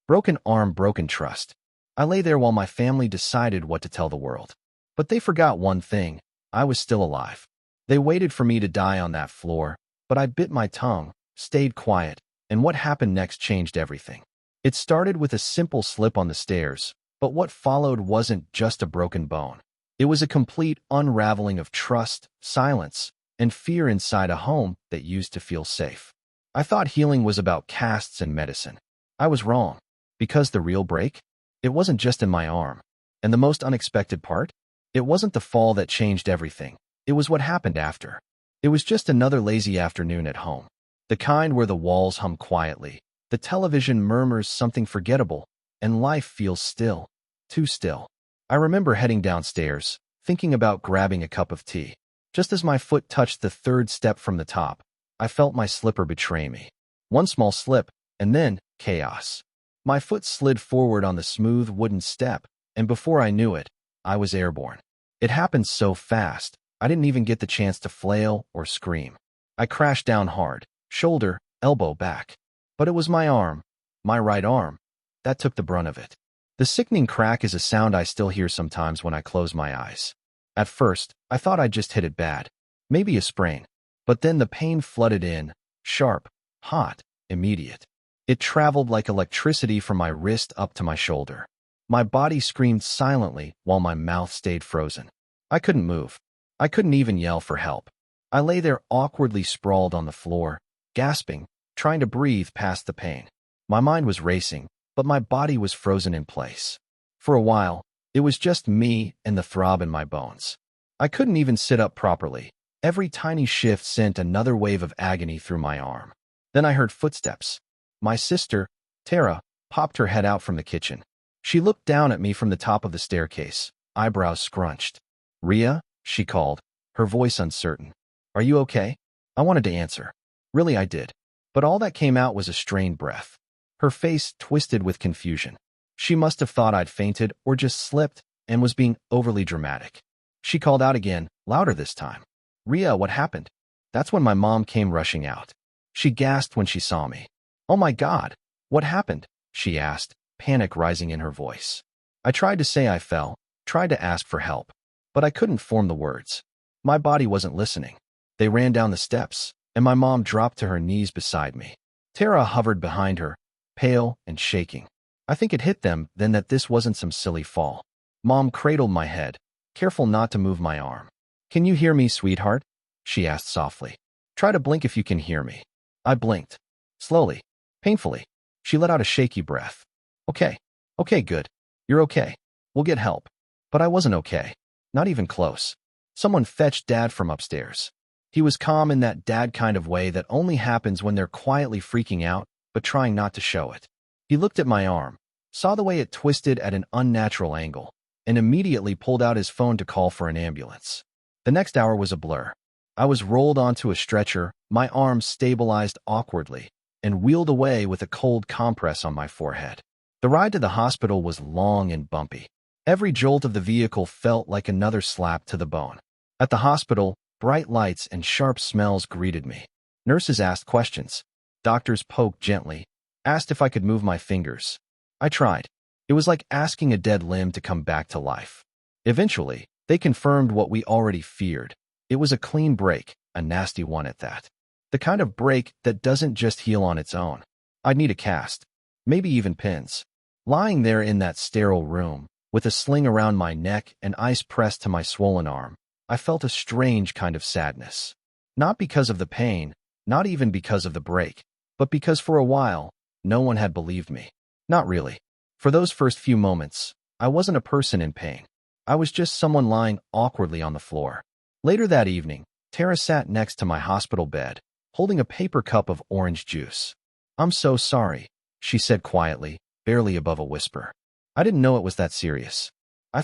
Broken arm, broken trust. I lay there while my family decided what to tell the world. But they forgot one thing. I was still alive. They waited for me to die on that floor, but I bit my tongue, stayed quiet, and what happened next changed everything. It started with a simple slip on the stairs, but what followed wasn't just a broken bone. It was a complete unraveling of trust, silence, and fear inside a home that used to feel safe. I thought healing was about casts and medicine. I was wrong, because the real break? It wasn't just in my arm. And the most unexpected part? It wasn't the fall that changed everything. It was what happened after. It was just another lazy afternoon at home. The kind where the walls hum quietly, the television murmurs something forgettable, and life feels still, too still. I remember heading downstairs, thinking about grabbing a cup of tea. Just as my foot touched the third step from the top, I felt my slipper betray me. One small slip, and then chaos. My foot slid forward on the smooth wooden step, and before I knew it, I was airborne. It happened so fast, I didn't even get the chance to flail or scream. I crashed down hard, shoulder, elbow back. But it was my arm, my right arm, that took the brunt of it. The sickening crack is a sound I still hear sometimes when I close my eyes. At first, I thought I'd just hit it bad, maybe a sprain. But then the pain flooded in, sharp, hot, immediate. It traveled like electricity from my wrist up to my shoulder. My body screamed silently while my mouth stayed frozen. I couldn't move. I couldn't even yell for help. I lay there awkwardly sprawled on the floor, gasping, trying to breathe past the pain. My mind was racing, but my body was frozen in place. For a while, it was just me and the throb in my bones. I couldn't even sit up properly. Every tiny shift sent another wave of agony through my arm. Then I heard footsteps. My sister, Tara, popped her head out from the kitchen. She looked down at me from the top of the staircase, eyebrows scrunched. "Ria?" she called, her voice uncertain. "Are you okay?" I wanted to answer. Really, I did. But all that came out was a strained breath. Her face twisted with confusion. She must have thought I'd fainted or just slipped and was being overly dramatic. She called out again, louder this time. "Ria, what happened?" That's when my mom came rushing out. She gasped when she saw me. "Oh my God, what happened?" she asked, panic rising in her voice. I tried to say I fell, tried to ask for help, but I couldn't form the words. My body wasn't listening. They ran down the steps, and my mom dropped to her knees beside me. Tara hovered behind her, pale and shaking. I think it hit them then that this wasn't some silly fall. Mom cradled my head, careful not to move my arm. "Can you hear me, sweetheart?" she asked softly. "Try to blink if you can hear me." I blinked. Slowly, painfully. She let out a shaky breath. Okay, good. You're okay. We'll get help." But I wasn't okay. Not even close. Someone fetched Dad from upstairs. He was calm in that dad kind of way that only happens when they're quietly freaking out, but trying not to show it. He looked at my arm, saw the way it twisted at an unnatural angle, and immediately pulled out his phone to call for an ambulance. The next hour was a blur. I was rolled onto a stretcher, my arm stabilized awkwardly, and wheeled away with a cold compress on my forehead. The ride to the hospital was long and bumpy. Every jolt of the vehicle felt like another slap to the bone. At the hospital, bright lights and sharp smells greeted me. Nurses asked questions. Doctors poked gently, asked if I could move my fingers. I tried. It was like asking a dead limb to come back to life. Eventually, they confirmed what we already feared. It was a clean break, a nasty one at that. The kind of break that doesn't just heal on its own. I'd need a cast, maybe even pins. Lying there in that sterile room, with a sling around my neck and ice pressed to my swollen arm, I felt a strange kind of sadness. Not because of the pain, not even because of the break, but because for a while, no one had believed me. Not really. For those first few moments, I wasn't a person in pain. I was just someone lying awkwardly on the floor. Later that evening, Tara sat next to my hospital bed, holding a paper cup of orange juice. "I'm so sorry," she said quietly, barely above a whisper. I didn't know it was that serious. I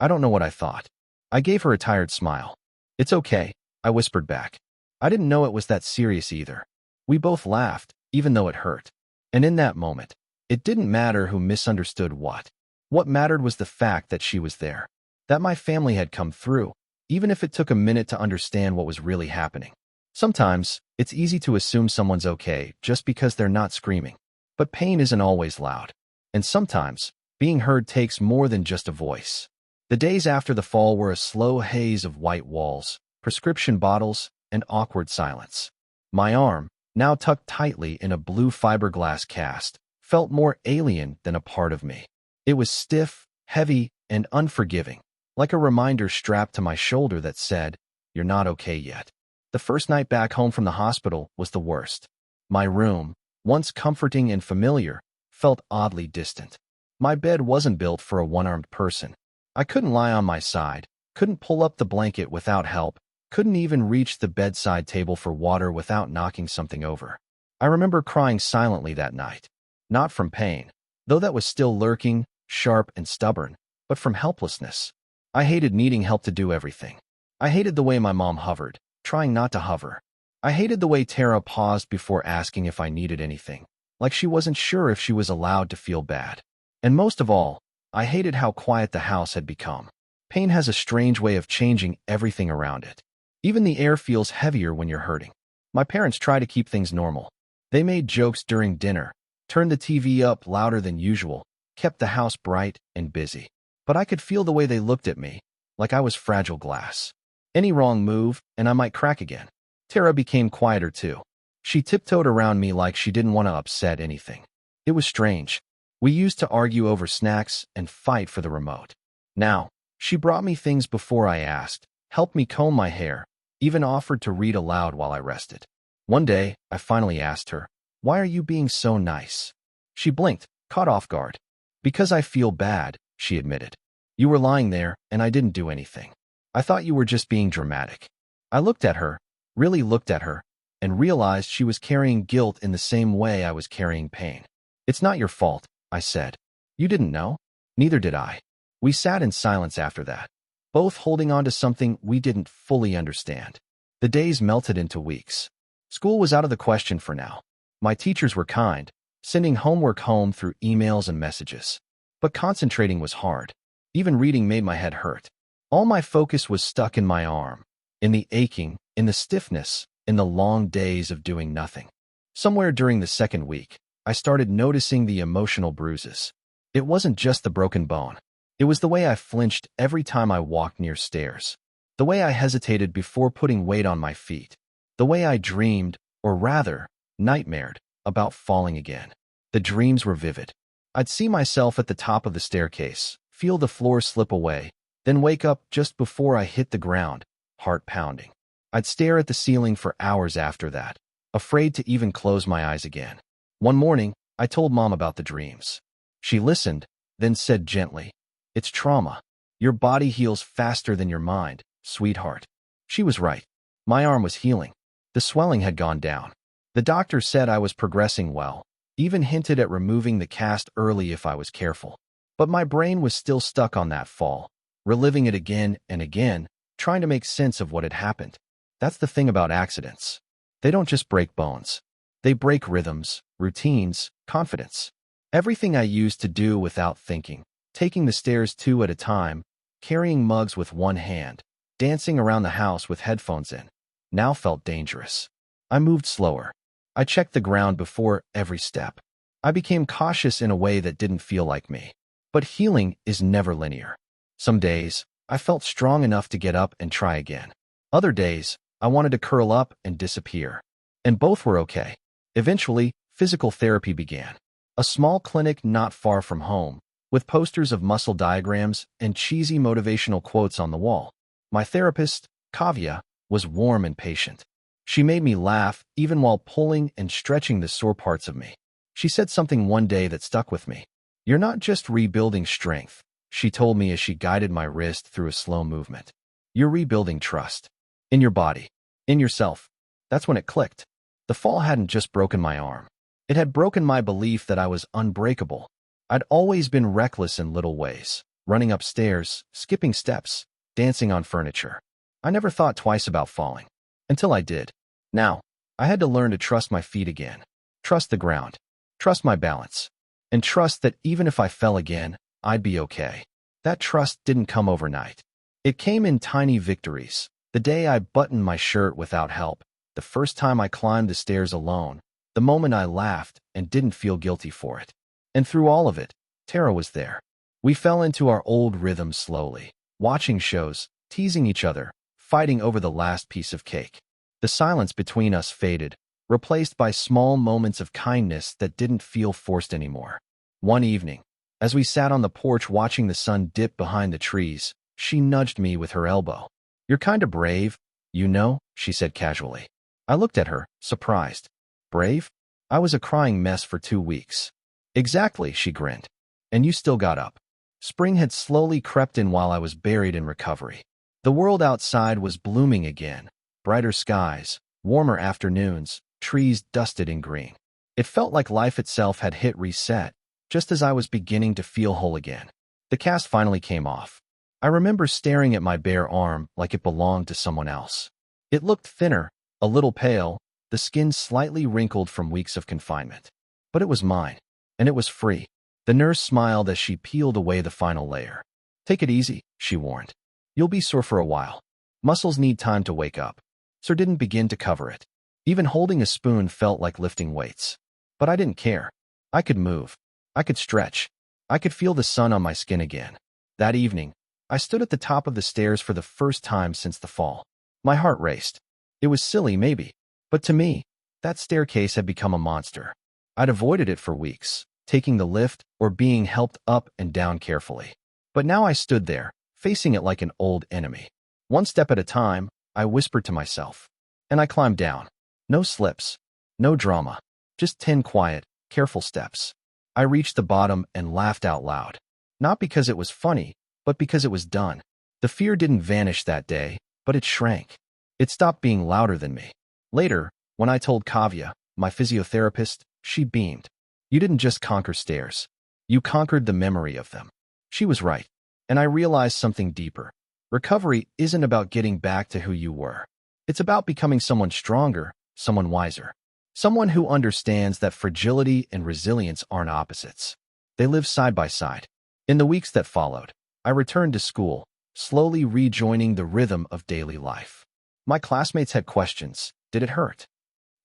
don't know what I thought. I gave her a tired smile. "It's okay," I whispered back. I didn't know it was that serious either. We both laughed, even though it hurt. And in that moment, it didn't matter who misunderstood what. What mattered was the fact that she was there, that my family had come through, even if it took a minute to understand what was really happening. Sometimes, it's easy to assume someone's okay just because they're not screaming. But pain isn't always loud. And sometimes, being heard takes more than just a voice. The days after the fall were a slow haze of white walls, prescription bottles, and awkward silence. My arm, now tucked tightly in a blue fiberglass cast, felt more alien than a part of me. It was stiff, heavy, and unforgiving, like a reminder strapped to my shoulder that said, "You're not okay yet." The first night back home from the hospital was the worst. My room, once comforting and familiar, felt oddly distant. My bed wasn't built for a one-armed person. I couldn't lie on my side, couldn't pull up the blanket without help, couldn't even reach the bedside table for water without knocking something over. I remember crying silently that night. Not from pain, though that was still lurking, sharp and stubborn, but from helplessness. I hated needing help to do everything. I hated the way my mom hovered, trying not to hover. I hated the way Tara paused before asking if I needed anything, like she wasn't sure if she was allowed to feel bad. And most of all, I hated how quiet the house had become. Pain has a strange way of changing everything around it. Even the air feels heavier when you're hurting. My parents try to keep things normal. They made jokes during dinner, turned the TV up louder than usual, kept the house bright and busy. But I could feel the way they looked at me, like I was fragile glass. Any wrong move, and I might crack again. Tara became quieter too. She tiptoed around me like she didn't want to upset anything. It was strange. We used to argue over snacks and fight for the remote. Now, she brought me things before I asked, helped me comb my hair, even offered to read aloud while I rested. One day, I finally asked her, "Why are you being so nice?" She blinked, caught off guard. "Because I feel bad," she admitted. "You were lying there, and I didn't do anything. I thought you were just being dramatic." I looked at her, really looked at her, and realized she was carrying guilt in the same way I was carrying pain. "It's not your fault," I said. "You didn't know? Neither did I." We sat in silence after that, both holding on to something we didn't fully understand. The days melted into weeks. School was out of the question for now. My teachers were kind, sending homework home through emails and messages. But concentrating was hard. Even reading made my head hurt. All my focus was stuck in my arm, in the aching, in the stiffness, in the long days of doing nothing. Somewhere during the second week, I started noticing the emotional bruises. It wasn't just the broken bone. It was the way I flinched every time I walked near stairs. The way I hesitated before putting weight on my feet. The way I dreamed, or rather, nightmared, about falling again. The dreams were vivid. I'd see myself at the top of the staircase, feel the floor slip away, then wake up just before I hit the ground, heart pounding. I'd stare at the ceiling for hours after that, afraid to even close my eyes again. One morning, I told Mom about the dreams. She listened, then said gently, "It's trauma. Your body heals faster than your mind, sweetheart." She was right. My arm was healing. The swelling had gone down. The doctor said I was progressing well, even hinted at removing the cast early if I was careful. But my brain was still stuck on that fall, reliving it again and again, trying to make sense of what had happened. That's the thing about accidents. They don't just break bones. They break rhythms, routines, confidence. Everything I used to do without thinking, taking the stairs two at a time, carrying mugs with one hand, dancing around the house with headphones in, now felt dangerous. I moved slower. I checked the ground before every step. I became cautious in a way that didn't feel like me. But healing is never linear. Some days, I felt strong enough to get up and try again. Other days, I wanted to curl up and disappear. And both were okay. Eventually, physical therapy began. A small clinic not far from home, with posters of muscle diagrams and cheesy motivational quotes on the wall. My therapist, Kavya, was warm and patient. She made me laugh even while pulling and stretching the sore parts of me. She said something one day that stuck with me. "You're not just rebuilding strength," she told me as she guided my wrist through a slow movement. "You're rebuilding trust. In your body. In yourself." That's when it clicked. The fall hadn't just broken my arm. It had broken my belief that I was unbreakable. I'd always been reckless in little ways, running upstairs, skipping steps, dancing on furniture. I never thought twice about falling. Until I did. Now, I had to learn to trust my feet again. Trust the ground. Trust my balance. And trust that even if I fell again, I'd be okay. That trust didn't come overnight. It came in tiny victories. The day I buttoned my shirt without help. The first time I climbed the stairs alone. The moment I laughed and didn't feel guilty for it. And through all of it, Tara was there. We fell into our old rhythm slowly, watching shows, teasing each other, fighting over the last piece of cake. The silence between us faded, replaced by small moments of kindness that didn't feel forced anymore. One evening, as we sat on the porch watching the sun dip behind the trees, she nudged me with her elbow. "You're kinda brave, you know," she said casually. I looked at her, surprised. Brave? I was a crying mess for 2 weeks. Exactly, she grinned. And you still got up. Spring had slowly crept in while I was buried in recovery. The world outside was blooming again. Brighter skies, warmer afternoons, trees dusted in green. It felt like life itself had hit reset, just as I was beginning to feel whole again. The cast finally came off. I remember staring at my bare arm like it belonged to someone else. It looked thinner, a little pale, the skin slightly wrinkled from weeks of confinement. But it was mine, and it was free. The nurse smiled as she peeled away the final layer. "Take it easy," she warned. "You'll be sore for a while. Muscles need time to wake up." So didn't begin to cover it. Even holding a spoon felt like lifting weights. But I didn't care. I could move. I could stretch. I could feel the sun on my skin again. That evening, I stood at the top of the stairs for the first time since the fall. My heart raced. It was silly, maybe, but to me, that staircase had become a monster. I'd avoided it for weeks, taking the lift or being helped up and down carefully. But now I stood there, facing it like an old enemy. One step at a time, I whispered to myself. And I climbed down. No slips. No drama. Just 10 quiet, careful steps. I reached the bottom and laughed out loud. Not because it was funny, but because it was done. The fear didn't vanish that day, but it shrank. It stopped being louder than me. Later, when I told Kavya, my physiotherapist, she beamed. "You didn't just conquer stairs. You conquered the memory of them." She was right. And I realized something deeper. Recovery isn't about getting back to who you were. It's about becoming someone stronger, someone wiser. Someone who understands that fragility and resilience aren't opposites. They live side by side. In the weeks that followed, I returned to school, slowly rejoining the rhythm of daily life. My classmates had questions. Did it hurt?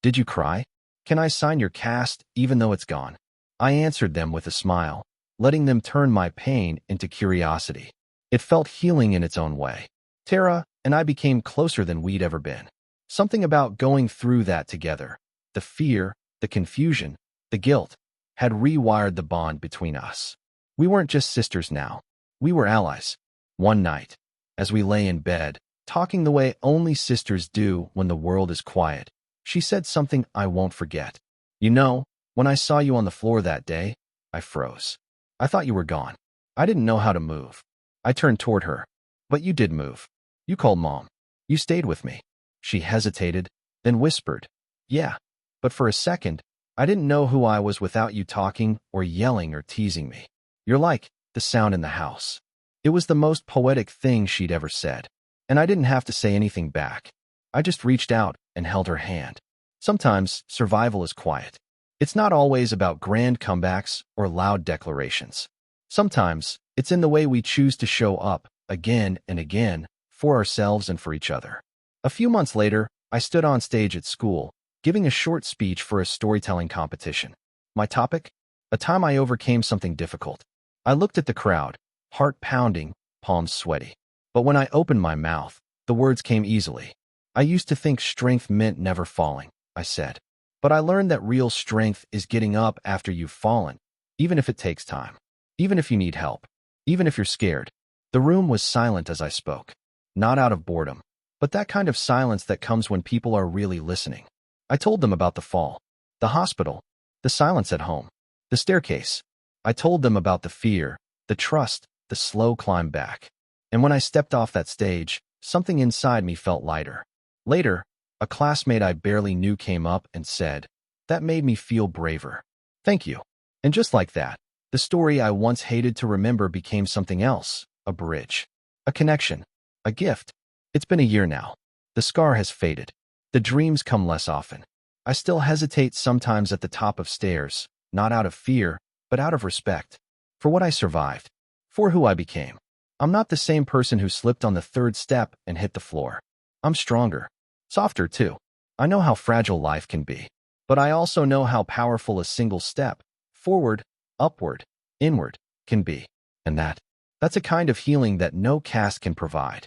Did you cry? Can I sign your cast even though it's gone? I answered them with a smile, letting them turn my pain into curiosity. It felt healing in its own way. Tara and I became closer than we'd ever been. Something about going through that together, the fear, the confusion, the guilt, had rewired the bond between us. We weren't just sisters now. We were allies. One night, as we lay in bed, talking the way only sisters do when the world is quiet, she said something I won't forget. "You know, when I saw you on the floor that day, I froze. I thought you were gone. I didn't know how to move." I turned toward her. "But you did move. You called Mom. You stayed with me." She hesitated, then whispered, "Yeah, but for a second, I didn't know who I was without you talking or yelling or teasing me. You're like the sound in the house." It was the most poetic thing she'd ever said, and I didn't have to say anything back. I just reached out and held her hand. Sometimes survival is quiet. It's not always about grand comebacks or loud declarations. Sometimes it's in the way we choose to show up again and again for ourselves and for each other. A few months later, I stood on stage at school, giving a short speech for a storytelling competition. My topic? A time I overcame something difficult. I looked at the crowd, heart pounding, palms sweaty. But when I opened my mouth, the words came easily. "I used to think strength meant never falling," I said. "But I learned that real strength is getting up after you've fallen, even if it takes time, even if you need help, even if you're scared." The room was silent as I spoke. Not out of boredom, but that kind of silence that comes when people are really listening. I told them about the fall, the hospital, the silence at home, the staircase. I told them about the fear, the trust, the slow climb back. And when I stepped off that stage, something inside me felt lighter. Later, a classmate I barely knew came up and said, "That made me feel braver. Thank you." And just like that, the story I once hated to remember became something else, a bridge, a connection, a gift. It's been a year now. The scar has faded. The dreams come less often. I still hesitate sometimes at the top of stairs, not out of fear, but out of respect. For what I survived. For who I became. I'm not the same person who slipped on the 3rd step and hit the floor. I'm stronger. Softer, too. I know how fragile life can be. But I also know how powerful a single step, forward, upward, inward, can be. And that's a kind of healing that no cast can provide.